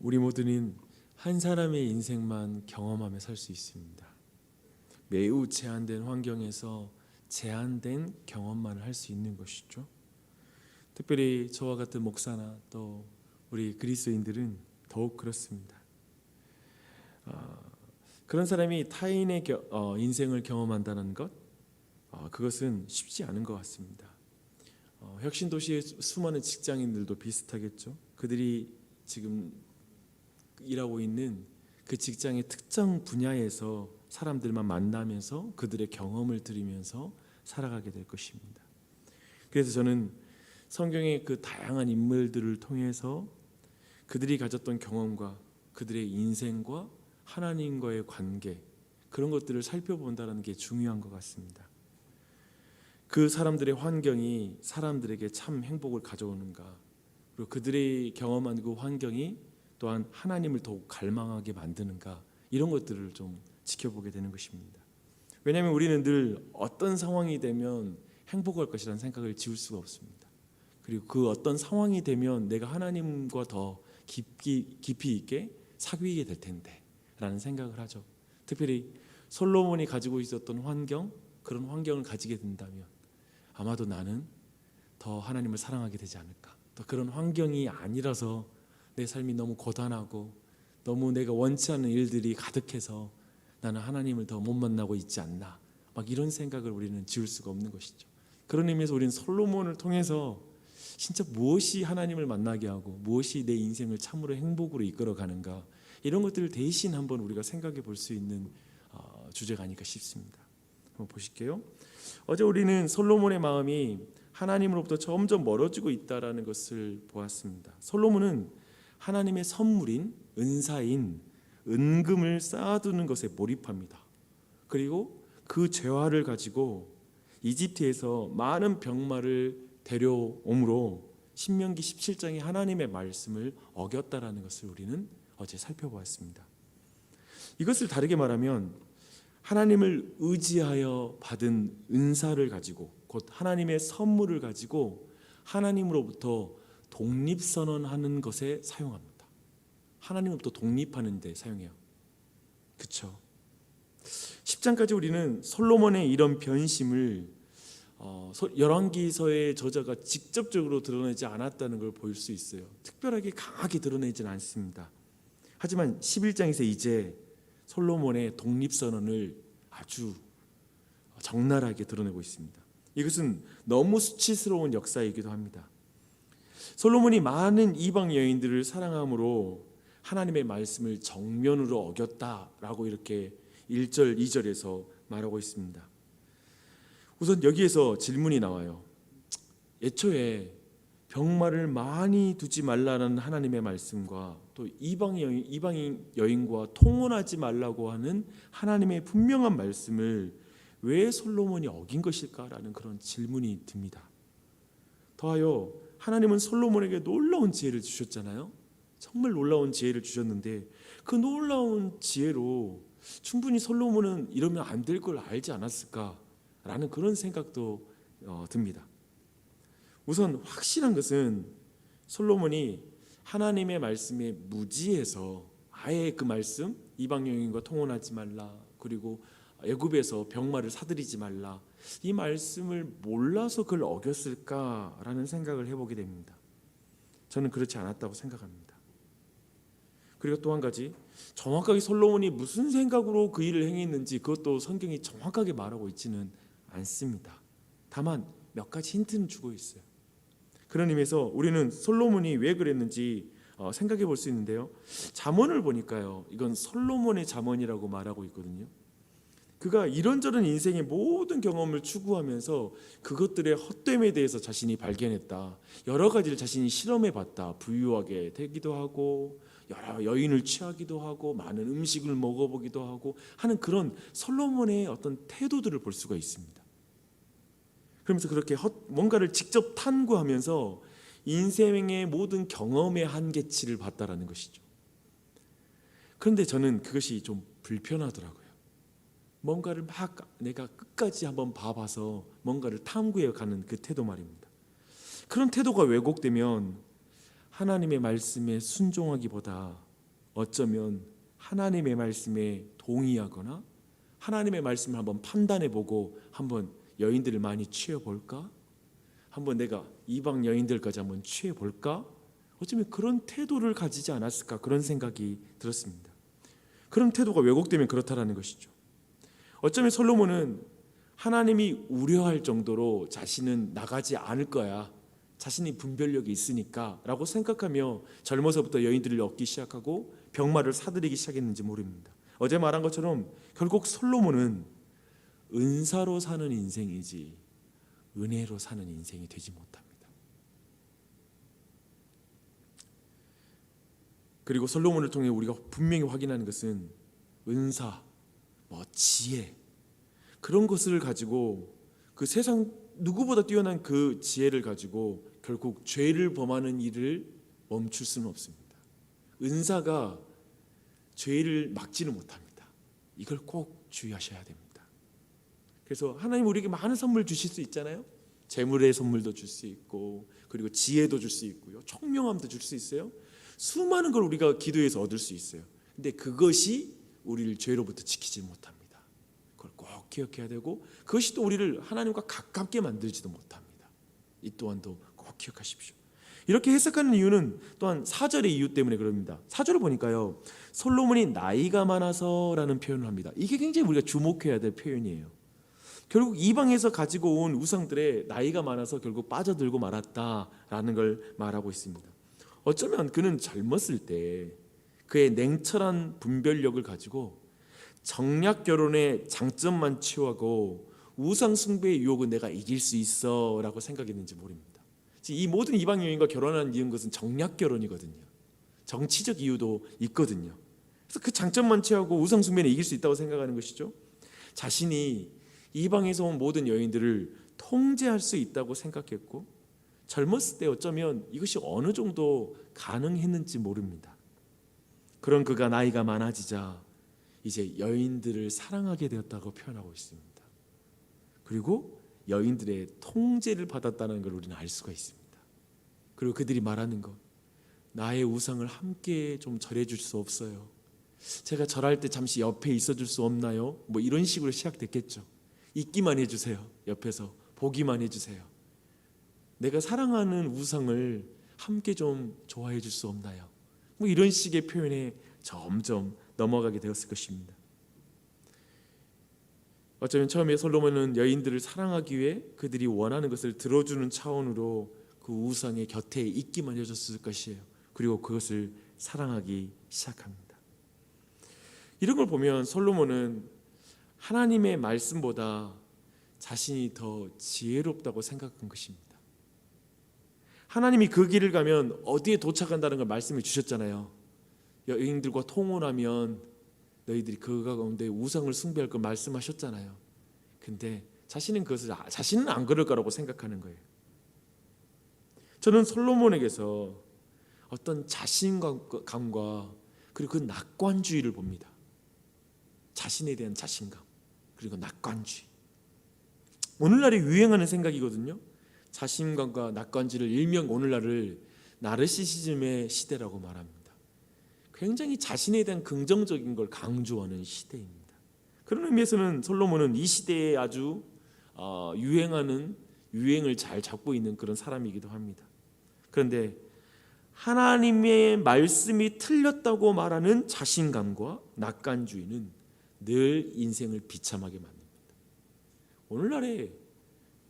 우리 모두는 한 사람의 인생만 경험하며 살 수 있습니다. 매우 제한된 환경에서 제한된 경험만을 할 수 있는 것이죠. 특별히 저와 같은 목사나 또 우리 그리스도인들은 더욱 그렇습니다. 그런 사람이 타인의 인생을 경험한다는 것, 그것은 쉽지 않은 것 같습니다. 혁신도시의 수많은 직장인들도 비슷하겠죠. 그들이 지금 일하고 있는 그 직장의 특정 분야에서 사람들만 만나면서 그들의 경험을 들으면서 살아가게 될 것입니다. 그래서 저는 성경의 그 다양한 인물들을 통해서 그들이 가졌던 경험과 그들의 인생과 하나님과의 관계, 그런 것들을 살펴본다는 게 중요한 것 같습니다. 그 사람들의 환경이 사람들에게 참 행복을 가져오는가, 그리고 그들이 경험한 그 환경이 또한 하나님을 더욱 갈망하게 만드는가, 이런 것들을 좀 지켜보게 되는 것입니다. 왜냐하면 우리는 늘 어떤 상황이 되면 행복할 것이라는 생각을 지울 수가 없습니다. 그리고 그 어떤 상황이 되면 내가 하나님과 더 깊이 있게 사귀게 될 텐데 라는 생각을 하죠. 특별히 솔로몬이 가지고 있었던 환경, 그런 환경을 가지게 된다면 아마도 나는 더 하나님을 사랑하게 되지 않을까. 또 그런 환경이 아니라서 내 삶이 너무 고단하고 너무 내가 원치 않는 일들이 가득해서 나는 하나님을 더 못 만나고 있지 않나, 막 이런 생각을 우리는 지울 수가 없는 것이죠. 그런 의미에서 우리는 솔로몬을 통해서 진짜 무엇이 하나님을 만나게 하고 무엇이 내 인생을 참으로 행복으로 이끌어가는가, 이런 것들을 대신 한번 우리가 생각해 볼 수 있는 주제가 아닐까 싶습니다. 한번 보실게요. 어제 우리는 솔로몬의 마음이 하나님으로부터 점점 멀어지고 있다는 것을 보았습니다. 솔로몬은 하나님의 선물인 은사인 은금을 쌓아두는 것에 몰입합니다. 그리고 그 재화를 가지고 이집트에서 많은 병마를 데려옴으로 신명기 17장의 하나님의 말씀을 어겼다라는 것을 우리는 어제 살펴보았습니다. 이것을 다르게 말하면 하나님을 의지하여 받은 은사를 가지고, 곧 하나님의 선물을 가지고 하나님으로부터 독립선언하는 것에 사용합니다. 하나님으로부터 독립하는 데 사용해요. 그렇죠? 10장까지 우리는 솔로몬의 이런 변심을 열왕기서의 저자가 직접적으로 드러내지 않았다는 걸 볼 수 있어요. 특별하게 강하게 드러내지는 않습니다. 하지만 11장에서 이제 솔로몬의 독립선언을 아주 적나라하게 드러내고 있습니다. 이것은 너무 수치스러운 역사이기도 합니다. 솔로몬이 많은 이방 여인들을 사랑함으로 하나님의 말씀을 정면으로 어겼다라고 이렇게 1절, 2절에서 말하고 있습니다. 우선 여기에서 질문이 나와요. 애초에 병마를 많이 두지 말라는 하나님의 말씀과 또 이방인 여인과 통혼하지 말라고 하는 하나님의 분명한 말씀을 왜 솔로몬이 어긴 것일까라는 그런 질문이 듭니다. 더하여 하나님은 솔로몬에게 놀라운 지혜를 주셨잖아요. 정말 놀라운 지혜를 주셨는데 그 놀라운 지혜로 충분히 솔로몬은 이러면 안 될 걸 알지 않았을까라는 그런 생각도 듭니다. 우선 확실한 것은 솔로몬이 하나님의 말씀에 무지해서 아예 그 말씀, 이방 여인과 통혼하지 말라, 그리고 애굽에서 병마를 사들이지 말라, 이 말씀을 몰라서 그걸 어겼을까라는 생각을 해보게 됩니다. 저는 그렇지 않았다고 생각합니다. 그리고 또 한 가지, 정확하게 솔로몬이 무슨 생각으로 그 일을 행했는지 그것도 성경이 정확하게 말하고 있지는 않습니다. 다만 몇 가지 힌트는 주고 있어요. 그런 의미에서 우리는 솔로몬이 왜 그랬는지 생각해 볼 수 있는데요. 잠언을 보니까요, 이건 솔로몬의 잠언이라고 말하고 있거든요. 그가 이런저런 인생의 모든 경험을 추구하면서 그것들의 헛됨에 대해서 자신이 발견했다. 여러 가지를 자신이 실험해 봤다. 부유하게 되기도 하고 여러 여인을 취하기도 하고 많은 음식을 먹어보기도 하고 하는 그런 솔로몬의 어떤 태도들을 볼 수가 있습니다. 그러면서 그렇게 뭔가를 직접 탐구하면서 인생의 모든 경험의 한계치를 봤다라는 것이죠. 그런데 저는 그것이 좀 불편하더라고요. 뭔가를 막 내가 끝까지 한번 봐봐서 뭔가를 탐구해 가는 그 태도 말입니다. 그런 태도가 왜곡되면 하나님의 말씀에 순종하기보다 어쩌면 하나님의 말씀에 동의하거나 하나님의 말씀을 한번 판단해보고 한번 여인들을 많이 취해볼까? 한번 내가 이방 여인들까지 한번 취해볼까? 어쩌면 그런 태도를 가지지 않았을까? 그런 생각이 들었습니다. 그런 태도가 왜곡되면 그렇다라는 것이죠. 어쩌면 솔로몬은 하나님이 우려할 정도로 자신은 나가지 않을 거야, 자신이 분별력이 있으니까 라고 생각하며 젊어서부터 여인들을 얻기 시작하고 병마를 사들이기 시작했는지 모릅니다. 어제 말한 것처럼 결국 솔로몬은 은사로 사는 인생이지 은혜로 사는 인생이 되지 못합니다. 그리고 솔로몬을 통해 우리가 분명히 확인하는 것은 은사, 지혜, 그런 것을 가지고 그 세상 누구보다 뛰어난 그 지혜를 가지고 결국 죄를 범하는 일을 멈출 수는 없습니다. 은사가 죄를 막지는 못합니다. 이걸 꼭 주의하셔야 됩니다. 그래서 하나님 우리에게 많은 선물 주실 수 있잖아요. 재물의 선물도 줄 수 있고, 그리고 지혜도 줄 수 있고요, 총명함도 줄 수 있어요. 수많은 걸 우리가 기도해서 얻을 수 있어요. 근데 그것이 우리를 죄로부터 지키지 못합니다. 그걸 꼭 기억해야 되고, 그것이 또 우리를 하나님과 가깝게 만들지도 못합니다. 이 또한도 꼭 기억하십시오. 이렇게 해석하는 이유는 또한 4절의 이유 때문에 그럽니다. 4절을 보니까요, 솔로몬이 나이가 많아서라는 표현을 합니다. 이게 굉장히 우리가 주목해야 될 표현이에요. 결국 이방에서 가지고 온 우상들의 나이가 많아서 결국 빠져들고 말았다라는 걸 말하고 있습니다. 어쩌면 그는 젊었을 때 그의 냉철한 분별력을 가지고 정략 결혼의 장점만 취하고 우상 숭배의 유혹은 내가 이길 수 있어 라고 생각했는지 모릅니다. 이 모든 이방 여인과 결혼하는 이유인 것은 정략 결혼이거든요. 정치적 이유도 있거든요. 그래서 그 장점만 취하고 우상 숭배는 이길 수 있다고 생각하는 것이죠. 자신이 이방에서 온 모든 여인들을 통제할 수 있다고 생각했고, 젊었을 때 어쩌면 이것이 어느 정도 가능했는지 모릅니다. 그런 그가 나이가 많아지자 이제 여인들을 사랑하게 되었다고 표현하고 있습니다. 그리고 여인들의 통제를 받았다는 걸 우리는 알 수가 있습니다. 그리고 그들이 말하는 것, 나의 우상을 함께 좀 절해줄 수 없어요? 제가 절할 때 잠시 옆에 있어줄 수 없나요? 이런 식으로 시작됐겠죠. 있기만 해주세요. 옆에서 보기만 해주세요. 내가 사랑하는 우상을 함께 좀 좋아해 줄 수 없나요? 이런 식의 표현에 점점 넘어가게 되었을 것입니다. 어쩌면 처음에 솔로몬은 여인들을 사랑하기 위해 그들이 원하는 것을 들어주는 차원으로 그 우상의 곁에 있기만 해줬을 것이에요. 그리고 그것을 사랑하기 시작합니다. 이런 걸 보면 솔로몬은 하나님의 말씀보다 자신이 더 지혜롭다고 생각한 것입니다. 하나님이 그 길을 가면 어디에 도착한다는 걸 말씀해 주셨잖아요. 여인들과 통혼하면 너희들이 그 가운데 우상을 숭배할 걸 말씀하셨잖아요. 근데 자신은 안 그럴 거라고 생각하는 거예요. 저는 솔로몬에게서 어떤 자신감과 그리고 그 낙관주의를 봅니다. 자신에 대한 자신감, 그리고 낙관주의. 오늘날에 유행하는 생각이거든요. 자신감과 낙관주의를 일명 오늘날을 나르시시즘의 시대라고 말합니다. 굉장히 자신에 대한 긍정적인 걸 강조하는 시대입니다. 그런 의미에서는 솔로몬은 이 시대에 아주 유행을 잘 잡고 있는 그런 사람이기도 합니다. 그런데 하나님의 말씀이 틀렸다고 말하는 자신감과 낙관주의는 늘 인생을 비참하게 만듭니다. 오늘날에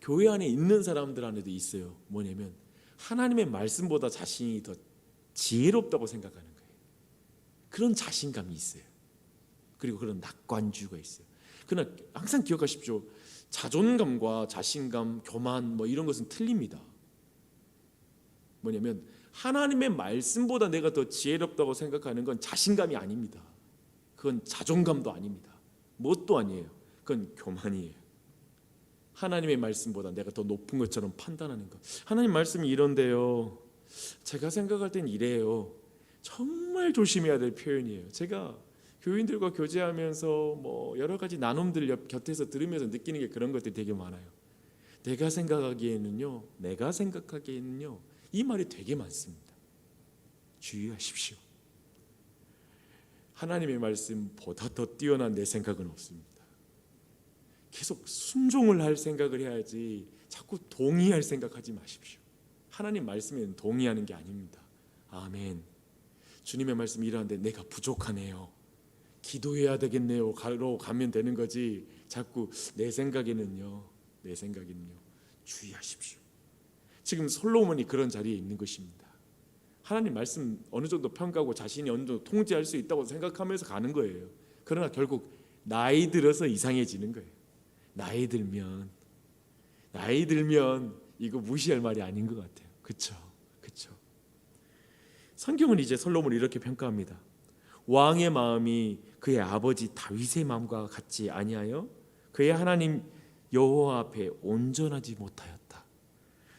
교회 안에 있는 사람들 안에도 있어요. 뭐냐면 하나님의 말씀보다 자신이 더 지혜롭다고 생각하는 거예요. 그런 자신감이 있어요. 그리고 그런 낙관주의가 있어요. 그러나 항상 기억하십시오. 자존감과 자신감, 교만 이런 것은 틀립니다. 뭐냐면 하나님의 말씀보다 내가 더 지혜롭다고 생각하는 건 자신감이 아닙니다. 그건 자존감도 아닙니다. 뭣도 아니에요. 그건 교만이에요. 하나님의 말씀보다 내가 더 높은 것처럼 판단하는 것. 하나님 말씀이 이런데요, 제가 생각할 땐 이래요. 정말 조심해야 될 표현이에요. 제가 교인들과 교제하면서 뭐 여러 가지 나눔들 곁에서 들으면서 느끼는 게 그런 것들이 되게 많아요. 내가 생각하기에는요, 이 말이 되게 많습니다. 주의하십시오. 하나님의 말씀보다 더 뛰어난 내 생각은 없습니다. 계속 순종을 할 생각을 해야지 자꾸 동의할 생각하지 마십시오. 하나님 말씀에는 동의하는 게 아닙니다. 아멘. 주님의 말씀이 이러한데 내가 부족하네요, 기도해야 되겠네요 가로 가면 되는 거지, 자꾸 내 생각에는요 주의하십시오. 지금 솔로몬이 그런 자리에 있는 것입니다. 하나님 말씀 어느 정도 평가하고 자신이 어느 정도 통제할 수 있다고 생각하면서 가는 거예요. 그러나 결국 나이 들어서 이상해지는 거예요. 나이 들면 이거 무시할 말이 아닌 것 같아요. 그렇죠? 성경은 이제 솔로몬을 이렇게 평가합니다. 왕의 마음이 그의 아버지 다윗의 마음과 같지 아니하여 그의 하나님 여호와 앞에 온전하지 못하였다.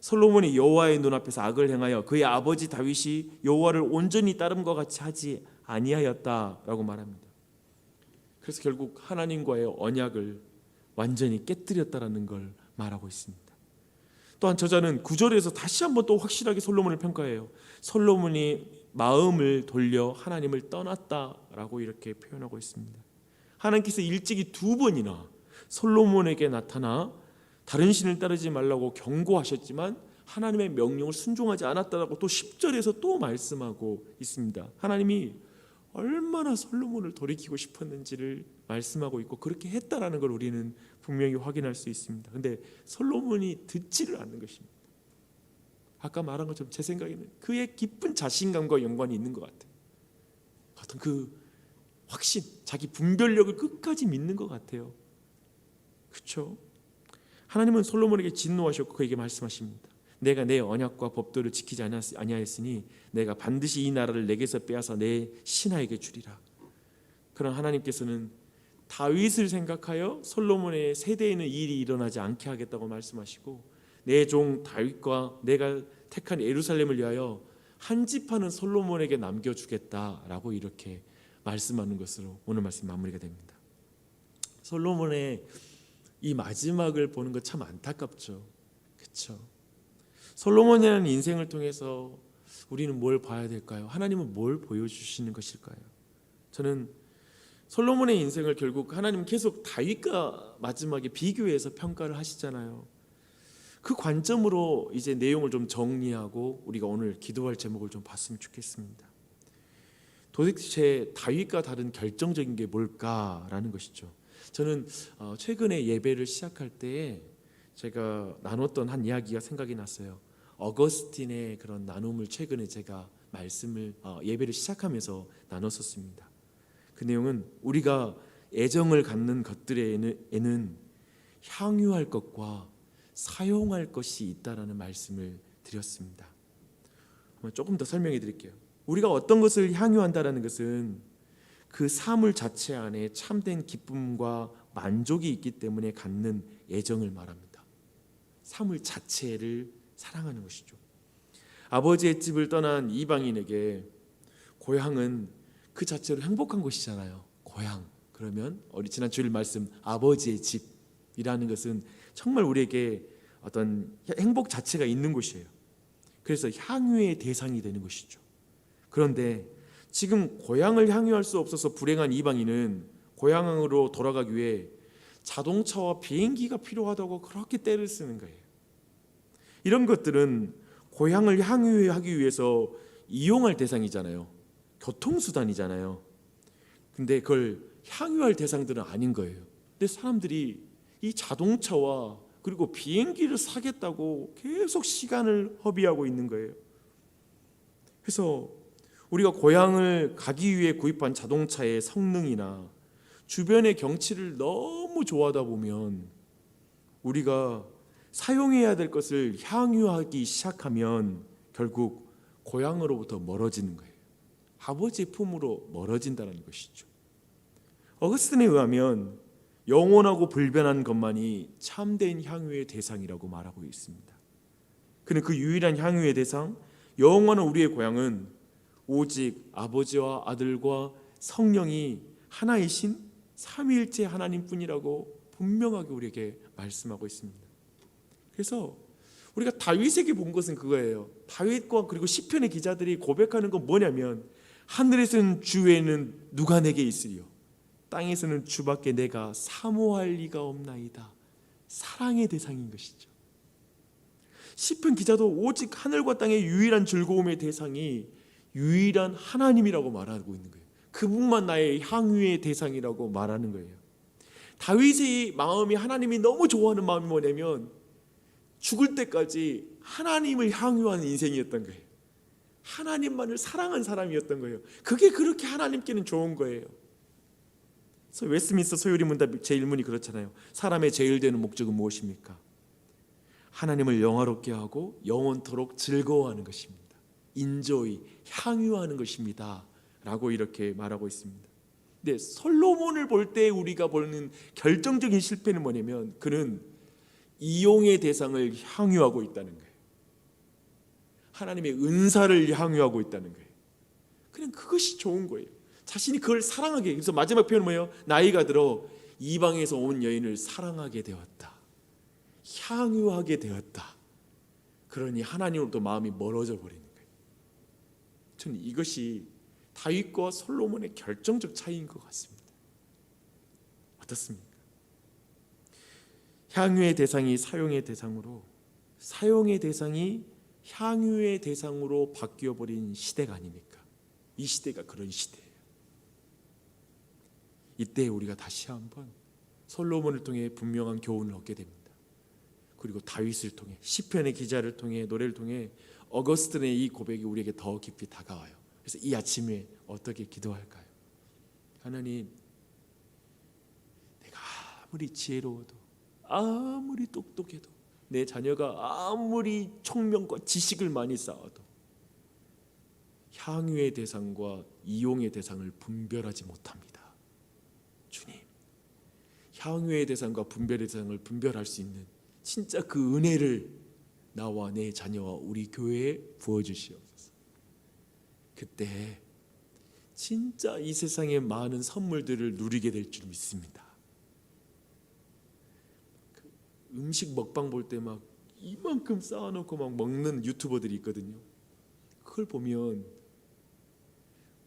솔로몬이 여호와의 눈앞에서 악을 행하여 그의 아버지 다윗이 여호와를 온전히 따름과 같이 하지 아니하였다라고 말합니다. 그래서 결국 하나님과의 언약을 완전히 깨뜨렸다라는 걸 말하고 있습니다. 또한 저자는 9절에서 다시 한번 또 확실하게 솔로몬을 평가해요. 솔로몬이 마음을 돌려 하나님을 떠났다라고 이렇게 표현하고 있습니다. 하나님께서 일찍이 2번이나 솔로몬에게 나타나 다른 신을 따르지 말라고 경고하셨지만 하나님의 명령을 순종하지 않았다라고 또 10절에서 또 말씀하고 있습니다. 하나님이 얼마나 솔로몬을 돌이키고 싶었는지를 말씀하고 있고 그렇게 했다라는 걸 우리는 분명히 확인할 수 있습니다. 근데 솔로몬이 듣지를 않는 것입니다. 아까 말한 것처럼 제 생각에는 그의 깊은 자신감과 연관이 있는 것 같아요. 어떤 그 확신, 자기 분별력을 끝까지 믿는 것 같아요. 그렇죠? 하나님은 솔로몬에게 진노하셨고 그에게 말씀하십니다. 내가 내 언약과 법도를 지키지 아니하였으니 내가 반드시 이 나라를 내게서 빼앗아 내 신하에게 주리라. 그러나 하나님께서는 다윗을 생각하여 솔로몬의 세대에는 이 일이 일어나지 않게 하겠다고 말씀하시고 내 종 다윗과 내가 택한 예루살렘을 위하여 한 지파는 솔로몬에게 남겨주겠다라고 이렇게 말씀하는 것으로 오늘 말씀 마무리가 됩니다. 솔로몬의 이 마지막을 보는 것 참 안타깝죠. 그렇죠? 솔로몬이라는 인생을 통해서 우리는 뭘 봐야 될까요? 하나님은 뭘 보여주시는 것일까요? 저는 솔로몬의 인생을 결국 하나님은 계속 다윗과 마지막에 비교해서 평가를 하시잖아요. 그 관점으로 이제 내용을 좀 정리하고 우리가 오늘 기도할 제목을 좀 봤으면 좋겠습니다. 도대체 다윗과 다른 결정적인 게 뭘까라는 것이죠. 저는 최근에 예배를 시작할 때에 제가 나눴던 한 이야기가 생각이 났어요. 어거스틴의 그런 나눔을 최근에 제가 말씀을 예배를 시작하면서 나눴었습니다. 그 내용은 우리가 애정을 갖는 것들에는 향유할 것과 사용할 것이 있다라는 말씀을 드렸습니다. 조금 더 설명해 드릴게요. 우리가 어떤 것을 향유한다라는 것은 그 사물 자체 안에 참된 기쁨과 만족이 있기 때문에 갖는 애정을 말합니다. 사물 자체를 사랑하는 것이죠. 아버지의 집을 떠난 이방인에게 고향은 그 자체로 행복한 것이잖아요. 고향 그러면 지난 주일 말씀 아버지의 집이라는 것은 정말 우리에게 어떤 행복 자체가 있는 곳이에요. 그래서 향유의 대상이 되는 것이죠. 그런데 지금 고향을 향유할 수 없어서 불행한 이방인은 고향으로 돌아가기 위해 자동차와 비행기가 필요하다고 그렇게 떼를 쓰는 거예요. 이런 것들은 고향을 향유하기 위해서 이용할 대상이잖아요. 교통수단이잖아요. 근데 그걸 향유할 대상들은 아닌 거예요. 근데 사람들이 이 자동차와 그리고 비행기를 사겠다고 계속 시간을 허비하고 있는 거예요. 그래서 우리가 고향을 가기 위해 구입한 자동차의 성능이나 주변의 경치를 너무 좋아하다 보면 우리가 사용해야 될 것을 향유하기 시작하면 결국 고향으로부터 멀어지는 거예요. 아버지의 품으로 멀어진다는 것이죠. 어거스틴에 의하면 영원하고 불변한 것만이 참된 향유의 대상이라고 말하고 있습니다. 그는 그 유일한 향유의 대상, 영원한 우리의 고향은 오직 아버지와 아들과 성령이 하나이신 삼위일체 하나님뿐이라고 분명하게 우리에게 말씀하고 있습니다. 그래서 우리가 다윗에게 본 것은 그거예요. 다윗과 그리고 시편의 기자들이 고백하는 건 뭐냐면, 하늘에서는 주에는 누가 내게 있으리요, 땅에서는 주밖에 내가 사모할 리가 없나이다. 사랑의 대상인 것이죠. 시편 기자도 오직 하늘과 땅의 유일한 즐거움의 대상이 유일한 하나님이라고 말하고 있는 거예요. 그분만 나의 향유의 대상이라고 말하는 거예요. 다윗의 마음이, 하나님이 너무 좋아하는 마음이 뭐냐면 죽을 때까지 하나님을 향유하는 인생이었던 거예요. 하나님만을 사랑한 사람이었던 거예요. 그게 그렇게 하나님께는 좋은 거예요. 그래서 웨스민스터 소요리 문답 제1문이 그렇잖아요. 사람의 제일 되는 목적은 무엇입니까? 하나님을 영화롭게 하고 영원토록 즐거워하는 것입니다. 인조이, 향유하는 것입니다 라고 이렇게 말하고 있습니다. 근데 솔로몬을 볼 때 우리가 보는 결정적인 실패는 뭐냐면, 그는 이용의 대상을 향유하고 있다는 거예요. 하나님의 은사를 향유하고 있다는 거예요. 그냥 그것이 좋은 거예요. 자신이 그걸 사랑하게. 그래서 마지막 표현은 뭐예요? 나이가 들어 이방에서 온 여인을 사랑하게 되었다, 향유하게 되었다. 그러니 하나님으로부터 마음이 멀어져 버리는 거예요. 저는 이것이 다윗과 솔로몬의 결정적 차이인 것 같습니다. 어떻습니까? 향유의 대상이 사용의 대상으로, 사용의 대상이 향유의 대상으로 바뀌어 버린 시대가 아닙니까? 이 시대가 그런 시대예요. 이때 우리가 다시 한번 솔로몬을 통해 분명한 교훈을 얻게 됩니다. 그리고 다윗을 통해, 시편의 기자를 통해, 노래를 통해 어거스틴의 이 고백이 우리에게 더 깊이 다가와요. 그래서 이 아침에 어떻게 기도할까요? 하나님, 내가 아무리 지혜로워도, 아무리 똑똑해도, 내 자녀가 아무리 총명과 지식을 많이 쌓아도 향유의 대상과 이용의 대상을 분별하지 못합니다. 주님, 향유의 대상과 분별의 대상을 분별할 수 있는 진짜 그 은혜를 나와 내 자녀와 우리 교회에 부어주시옵소서. 그때 진짜 이 세상의 많은 선물들을 누리게 될 줄 믿습니다. 음식 먹방 볼 때 막 이만큼 쌓아놓고 막 먹는 유튜버들이 있거든요. 그걸 보면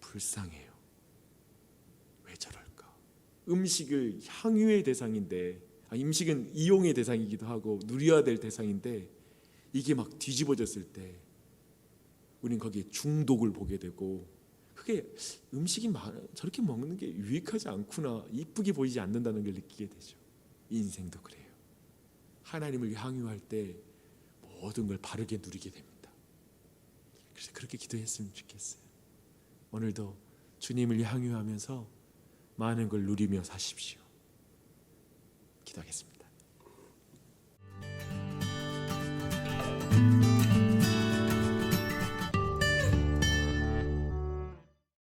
불쌍해요. 왜 저럴까? 음식을 향유의 대상인데, 음식은 이용의 대상이기도 하고 누려야 될 대상인데, 이게 막 뒤집어졌을 때 우린 거기에 중독을 보게 되고, 그게 음식이 저렇게 먹는 게 유익하지 않구나, 이쁘게 보이지 않는다는 걸 느끼게 되죠. 인생도 그래요. 하나님을 향유할 때 모든 걸 바르게 누리게 됩니다. 그래서 그렇게 기도했으면 좋겠어요. 오늘도 주님을 향유하면서 많은 걸 누리며 사십시오. 기도하겠습니다.